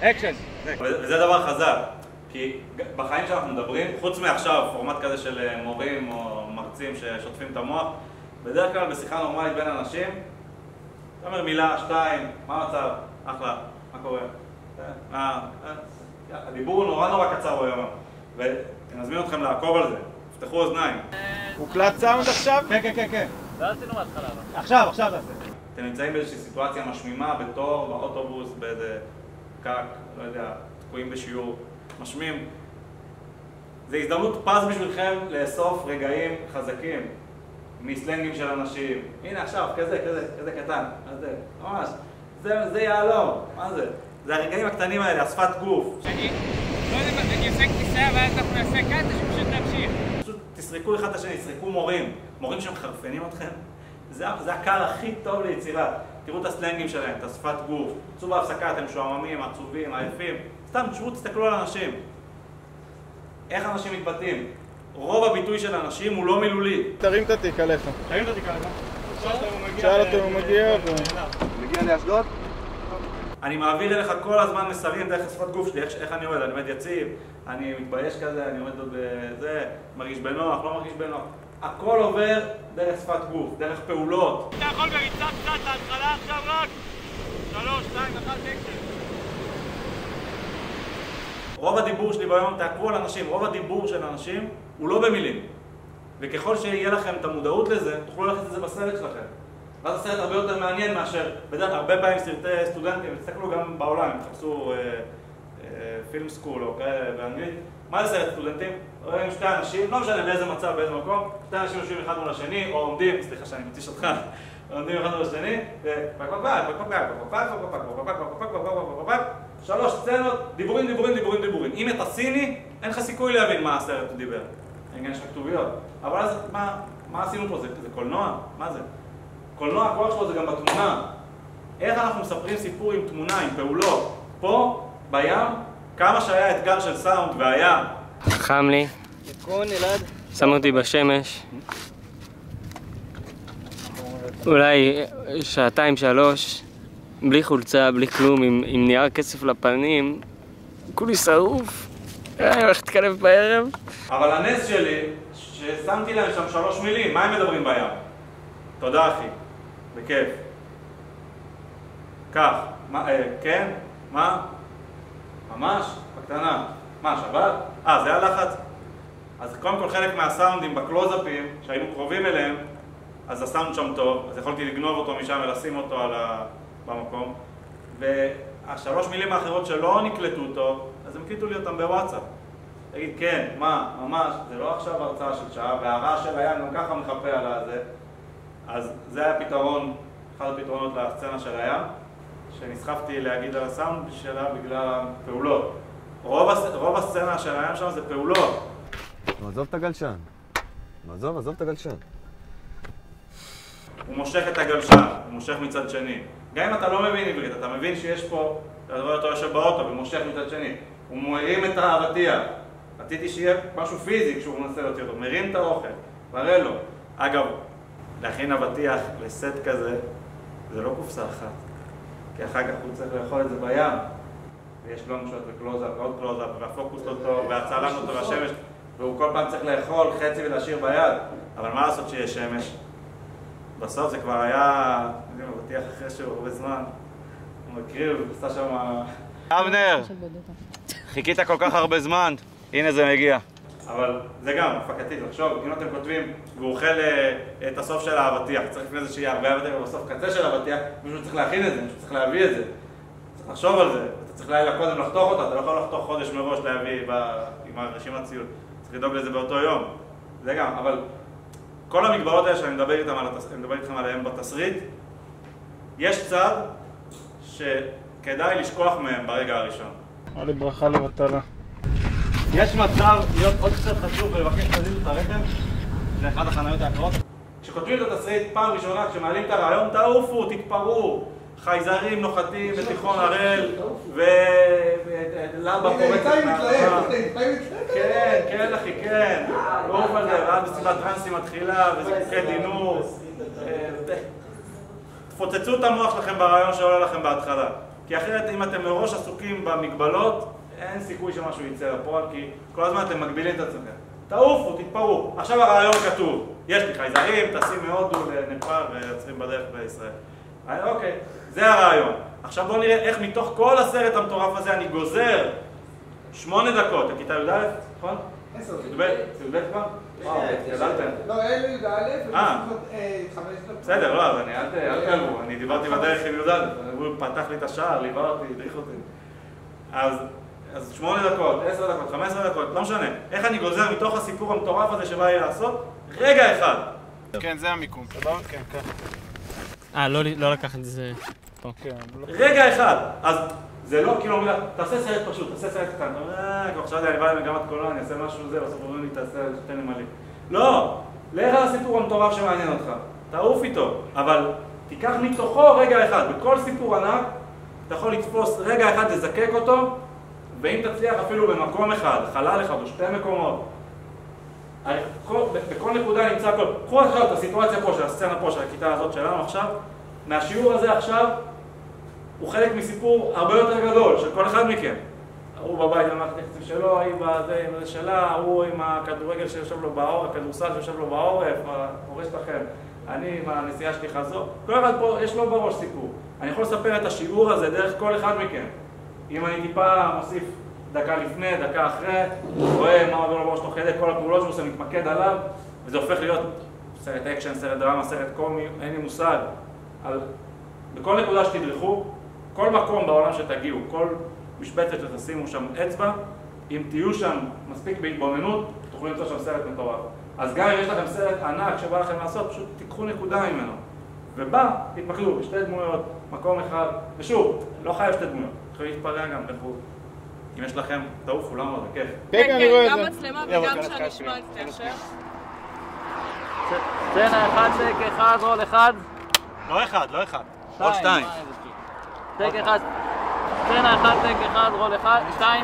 אקשן. וזה דבר חזק, כי בחיים שאנחנו מדברים, חוץ מעכשיו, פורמט כזה של מורים או מרצים ששוטפים את המוח, בדרך כלל בשיחה נורמלית בין אנשים, אתה אומר מילה, שתיים, מה המצב? אחלה, מה קורה? הדיבור הוא נורא קצר ביום, ונזמין אתכם לעקוב על זה, תפתחו אוזניים. הוקלט סאונד עכשיו? כן. לא עשינו מההתחלה. עכשיו תעשה. אתם נמצאים באיזושהי סיטואציה משמימה בתור, באוטובוס, באיזה פקק, לא יודע, תקועים בשיעור, משמים. זו הזדמנות פז בשבילכם לאסוף רגעים חזקים מסלנגים של אנשים. הנה עכשיו, כזה קטן, ממש, זה יעלום, מה זה? זה הרגעים הקטנים האלה, השפת גוף. שאני לא יודע מה, אני עושה כניסה ואז אנחנו נעשה קאט שפשוט נמשיך. פשוט תסרקו אחד את השני, תסרקו מורים שמחרפנים אתכם. זה הקר הכי טוב ליצירה. תראו את הסלנגים שלהם, את השפת גוף. צאו בהפסקה, אתם משועממים, עצובים, עייפים. סתם, תסתכלו על אנשים. איך אנשים מתבטאים? רוב הביטוי של אנשים הוא לא מילולי. תרים את התיק עליך. תרים את התיק עליך. שאל אותו אם הוא מגיע. מגיע לאשדוד? אני מעביר אליך כל הזמן מסרים דרך השפת גוף שלי, איך אני עומד, אני עומד יציב, אני מתבייש כזה, אני עומד עוד בזה, מרגיש בנוח, לא מרגיש בנוח. הכל עובר דרך שפת גוף, דרך פעולות. אתה יכול בריצה קצת להתחלה עכשיו רק 3, 2, 1, אקשן. רוב הדיבור שלי ביום, תעקבו על אנשים, רוב הדיבור של אנשים הוא לא במילים. וככל שיהיה לכם את המודעות לזה, תוכלו להכניס את זה בסרט שלכם. ואז הסרט הרבה יותר מעניין מאשר, בדרך כלל הרבה פעמים סרטי סטודנטים, תסתכלו גם בעולם, תחפשו פילם סקול או כאלה באנגלית. מה זה סרט סטודנטים? רואים שתי אנשים, לא משנה באיזה מצב, באיזה מקום, שתי אנשים יושבים אחד מול השני, או עומדים, סליחה שאני מתיש אותך, עומדים אחד מול השני, שלוש סצנות, דיבורים. אם אתה סיני, אין לך סיכוי להבין מה הסרט הוא דיבר. אין לך כתוביות. אבל אז מה עשינו פה? זה קולנוע? מה זה? קולנוע, הכוח שלו זה גם בתמונה. איך אנחנו מספרים סיפור עם תמונה, עם פעולות? פה, בים, כמה שהיה אתגר של סאונד והיה. חם לי. שם אותי בשמש. אולי 2-3, בלי חולצה, בלי כלום, עם נייר כסף לפנים. כולי שרוף. אני הולך להתקלב בערב. אבל הנס שלי, ששמתי להם שם 3 מילים, מה הם מדברים בים? תודה אחי, בכיף. כך, כן? מה? ממש? בקטנה. מה, שבת? זה הלחץ? אז קודם כל חלק מהסאונדים בקלוזאפים שהיינו קרובים אליהם, אז הסאונד שם טוב, אז יכולתי לגנוב אותו משם ולשים אותו במקום. וה3 מילים האחרות שלא נקלטו טוב, אז הם הקליטו לי אותם בוואטסאפ. תגיד, כן, מה, ממש, זה לא עכשיו הרצאה של שעה, והרעש של הים גם ככה מחפה על הזה. אז זה היה פתרון, אחד הפתרונות לסצנה של הים, שנסחפתי להגיד על הסאונד שלה בגלל הפעולות. רוב הסצנה של הים שם זה פעולות. עזוב את הגלשן. עזוב את הגלשן. הוא מושך את הגלשן, הוא מושך מצד שני. גם אם אתה לא מבין עברית, אתה מבין שיש פה, אתה רואה אותו יושב באוטו ומושך מצד שני. הוא מרים את האבטיח. רציתי שיהיה משהו פיזי כשהוא מנסה להוציא אותו. מרים את האוכל, מראה לו. אגב, להכין אבטיח לסט כזה, זה לא קופסה אחת. כי אחר כך הוא צריך לאכול את זה בים. ויש לונג שוט וקלוזאפ ועוד קלוזאפ, והפוקוס לא טוב, והצלם אותו בשמש, והוא כל פעם צריך לאכול חצי ולהשאיר ביד. אבל מה לעשות שיש שמש? בסוף זה כבר היה, אבטיח אחרי שהוא הרבה זמן. הוא מקריב, עשה שם... אבנר! חיכית כל כך הרבה זמן, הנה זה מגיע. אבל זה גם, הפקתית, לחשוב, אם אתם כותבים והוא אוכל את הסוף של האבטיח, צריך לפני זה שיהיה הרבה אבטיח ובסוף קצה של האבטיח, מישהו צריך להכין את זה, מישהו צריך להביא את זה. צריך לחשוב על זה, אתה צריך לילה קודם לחתוך אותה, אתה לא יכול לחתוך חודש מראש להביא עם הרשימת ציוד. צריך לדאוג לזה באותו יום. זה גם, אבל כל המגבלות האלה שאני מדבר איתכם עליהן בתסריט, יש צד שכדאי לשכוח מהם ברגע הראשון. היה לי ברכה לבטלה. יש מצב להיות עוד קצת חשוב ולבקש תזיזו את הרכב לאחד החניות האחרות. כשכותבים את התסריט פעם ראשונה, כשמעלים את הרעיון, תעופו, תתפרעו. חייזרים נוחתים בתיכון הראל ולבה פורצת מהרמה. כן אחי, כן. עוף על זה, ואז בסביבת טרנסים מתחילה וזיקוקי דינור. תפוצצו את המוח שלכם ברעיון שעולה לכם בהתחלה. כי אחרת אם אתם מראש עסוקים במגבלות, אין סיכוי שמשהו יצא לפועל, כי כל הזמן אתם מגבילים את עצמכם. תעופו, תתפרו. עכשיו הרעיון כתוב, יש לי חייזרים, טסים מהודו לנפאל ויוצרים בדרך בישראל. אוקיי, זה הרעיון. עכשיו בואו נראה איך מתוך כל הסרט המטורף הזה אני גוזר 8 דקות, לכיתה י"א, נכון? 10 דקות. י"ב כבר? וואו, ידעתם. לא, אלו י"א, 5 דקות. בסדר, לא, אז אל תעלבו, אני דיברתי בדרך עם י"א, הוא פתח לי את השער, ליווה אותי, הדריך אותי. אז 8 דקות, 10 דקות, 15 דקות, לא משנה. איך אני גוזר מתוך הסיפור המטורף הזה שבא לי לעשות? רגע אחד. כן, זה המיקום. סבבה? כן, כן. לא לקח את זה פה. רגע אחד. אז זה לא כאילו מילה, תעשה סרט פשוט, תעשה סרט קטן. כבר חשבתי, אני בא למגמת קולנוע, אני אעשה משהו זה, בסוף אומרים לי, תן לי מלא. לא! לך על הסיפור המטורף שמעניין אותך. תעוף איתו. אבל תיקח מתוכו רגע אחד. בכל סיפור ענק, אתה יכול לתפוס רגע אחד, לזקק אותו, ואם תצליח אפילו במקום אחד, חלל אחד או 2 מקומות, בכל נקודה נמצא הכל. קחו עכשיו את הסיטואציה פה, של הסצנה פה, של הכיתה הזאת שלנו עכשיו, מהשיעור הזה עכשיו, הוא חלק מסיפור הרבה יותר גדול, של כל אחד מכם. הוא בבית עם המערכת שלו, היא בזה שלה, הוא עם הכדורגל שיושב לו בעורף, הכדורסל שיושב לו בעורף, ההורה שלכם, אני עם הנסיעה שלי חזור. כל אחד פה יש לו בראש סיפור. אני יכול לספר את השיעור הזה דרך כל אחד מכם. אם אני טיפה מוסיף דקה לפני, דקה אחרי, רואה מה עובר לו בראש תוך כדי, כל הפעולות שהוא עושה מתמקד עליו, וזה הופך להיות סרט אקשן, סרט דרמה, סרט קומי, אין לי מושג. בכל נקודה שתדרכו, כל מקום בעולם שתגיעו, כל משבצת שתשימו שם אצבע, אם תהיו שם מספיק בהתבוננות, תוכלו למצוא שם סרט מטורף. אז גם אם יש לכם סרט ענק שבא לכם לעשות, פשוט תיקחו נקודה ממנו. ובא, תתמקדו בשתי דמויות, מקום אחד, ושוב, לא חייב 2 דמויות, יכולים להתפרע גם בחוץ. אם יש לכם, תעופו, למה זה כיף. כן, אני רואה את זה. גם מצלמה וגם שהנשמע תאשר. סצנה 1, טק 1, רול 1. לא אחד. עוד 2. טק 1, סצנה 1, טק 1, רול 1, 2.